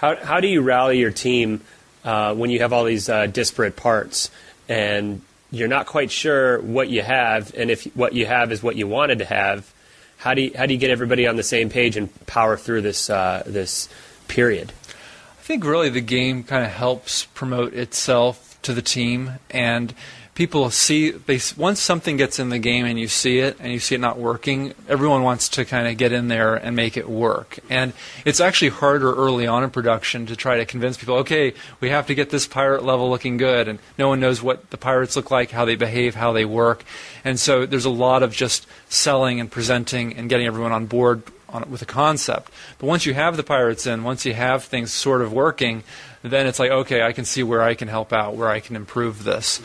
How do you rally your team when you have all these disparate parts and you're not quite sure what you have, and if what you have is what you wanted to have? How do you get everybody on the same page and power through this this period? I think really the game kind of helps promote itself to the team, and people see once something gets in the game and you see it not working, everyone wants to kind of get in there and make it work. And it's actually harder early on in production to try to convince people, okay, we have to get this pirate level looking good, and no one knows what the pirates look like, how they behave, how they work. And so there's a lot of just selling and presenting and getting everyone on board with a concept. But once you have the pirates in, once you have things sort of working, then it's like, okay, I can see where I can help out, where I can improve this.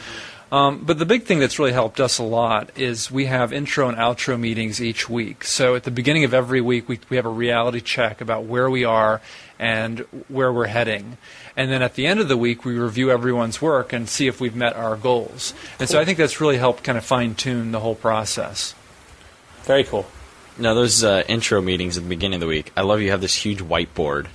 But the big thing that's really helped us a lot is we have intro and outro meetings each week. So at the beginning of every week, we have a reality check about where we are and where we're heading. And then at the end of the week, we review everyone's work and see if we've met our goals. And so I think that's really helped kind of fine-tune the whole process. Very cool. Now, those intro meetings at the beginning of the week, I love you have this huge whiteboard.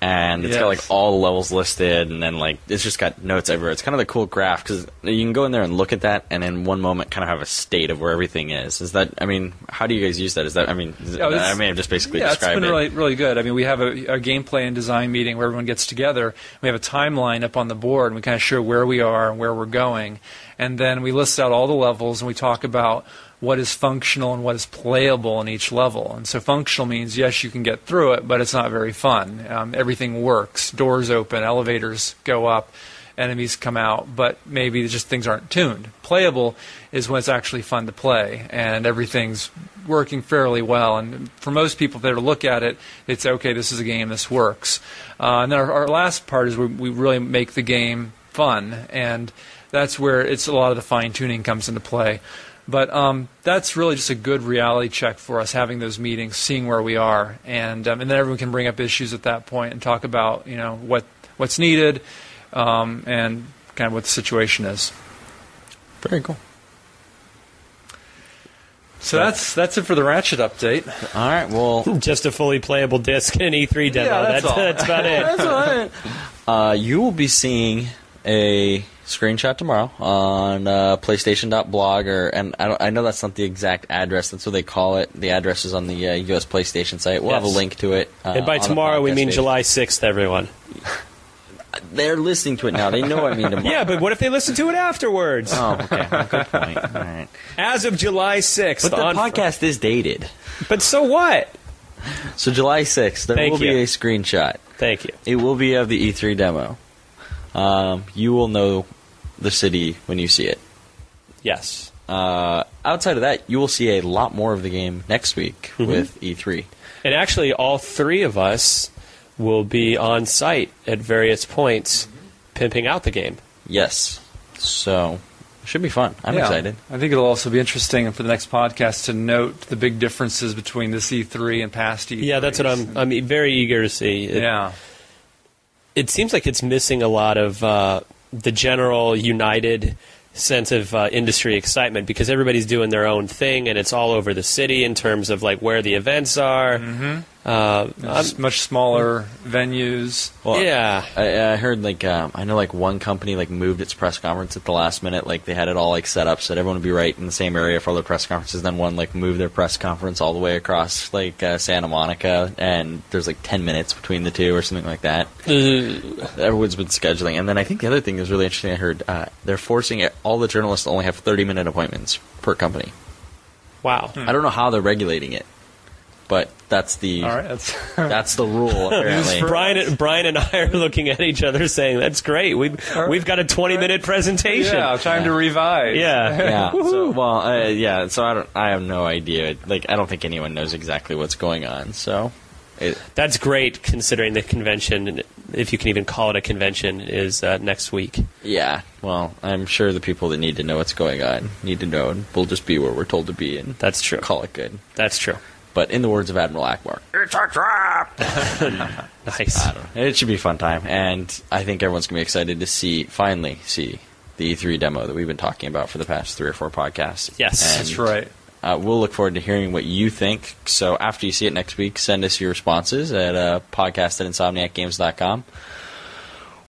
And it's got like all the levels listed, and then like it's just got notes everywhere. It's kind of the cool graph because you can go in there and look at that, and in one moment kind of have a state of where everything is. Is that? I mean, how do you guys use that? Is that? I mean, I may have just basically described it. Yeah, it's been really good. I mean, we have a gameplay and design meeting where everyone gets together. We have a timeline up on the board, and we kind of show where we are and where we're going, and then we list out all the levels, and we talk about what is functional and what is playable in each level. And so functional means, yes, you can get through it, but it's not very fun. Everything works. Doors open, elevators go up, enemies come out, but maybe just things aren't tuned. Playable is when it's actually fun to play, and everything's working fairly well. And for most people that look at it, it's, okay, this is a game, this works. And then our last part is we really make the game fun, and that's where it's a lot of the fine-tuning comes into play. But that's really just a good reality check for us, having those meetings, seeing where we are, and then everyone can bring up issues at that point and talk about what's needed and kind of what the situation is. Very cool. So that's it for the Ratchet update. All right, well, just a fully playable disc and E3 demo. Yeah, that's about it. That's all right. You will be seeing a screenshot tomorrow on PlayStation.blog, and I know that's not the exact address. That's what they call it. The address is on the U.S. PlayStation site. We'll have a link to it. And by tomorrow, we mean page. July 6th, everyone. They're listening to it now. They know I mean tomorrow. Yeah, but what if they listen to it afterwards? Oh, okay. Good point. All right. As of July 6th. But the podcast is dated. But so what? So July 6th, there will be a screenshot. Thank you. It will be of the E3 demo. You will know the city when you see it. Yes. Outside of that, you will see a lot more of the game next week with E3. And actually, all three of us will be on site at various points pimping out the game. Yes. So, it should be fun. I'm excited. I think it'll also be interesting for the next podcast to note the big differences between this E3 and past E3. Yeah, that's what I'm very eager to see. It seems like it's missing a lot of the general united sense of industry excitement because everybody's doing their own thing and it's all over the city in terms of like where the events are. Much smaller venues. Well, yeah, I heard I know one company moved its press conference at the last minute. They had it all set up so that everyone would be right in the same area for all their press conferences. Then one moved their press conference all the way across Santa Monica, and there's 10 minutes between the two or something like that. Everyone's been scheduling, and then I think the other thing is really interesting. I heard they're forcing all the journalists to only have 30-minute appointments per company. Wow. I don't know how they're regulating it. But that's the that's the rule, apparently. Brian and I are looking at each other saying, that's great. We've got a 20-minute presentation. Yeah, time to revise. Yeah. So I have no idea. I don't think anyone knows exactly what's going on. So that's great considering the convention, if you can even call it a convention, is next week. Yeah. Well, I'm sure the people that need to know what's going on need to know, and we'll just be where we're told to be, and that's true. Call it good. That's true. But in the words of Admiral Akbar, it's a trap! Nice. It should be a fun time, and I think everyone's going to be excited to finally see the E3 demo that we've been talking about for the past 3 or 4 podcasts. Yes, and that's right. we'll look forward to hearing what you think. So after you see it next week, send us your responses at podcast@insomniacgames.com.